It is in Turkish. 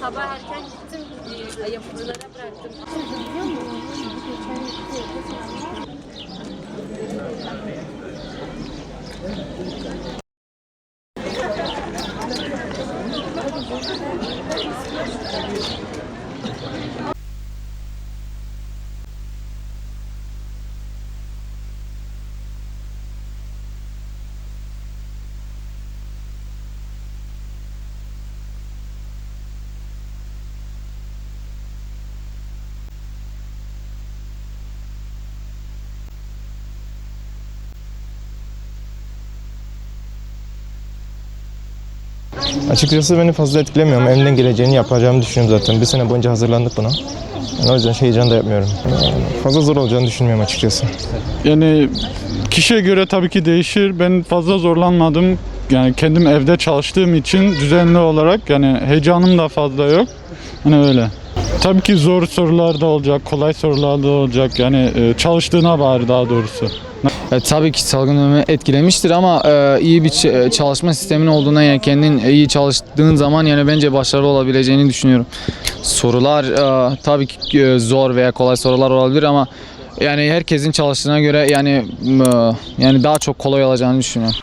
sabah erken gittim. Yapıcılara bıraktım. Açıkçası beni fazla etkilemiyor ama elimden geleceğini yapacağımı düşünüyorum zaten. Bir sene boyunca hazırlandık buna. Yani o yüzden heyecan da yapmıyorum. Fazla zor olacağını düşünmüyorum açıkçası. Yani kişiye göre tabii ki değişir. Ben fazla zorlanmadım. Yani kendim evde çalıştığım için düzenli olarak yani heyecanım da fazla yok. Hani öyle. Tabii ki zor sorular da olacak, kolay sorular da olacak. Yani çalıştığına bağlı daha doğrusu. Tabii ki salgın dönemi etkilemiştir ama iyi bir çalışma sistemin olduğuna yani kendin iyi çalıştığın zaman yani bence başarılı olabileceğini düşünüyorum. Sorular tabii ki zor veya kolay sorular olabilir ama yani herkesin çalıştığına göre yani daha çok kolay olacağını düşünüyorum.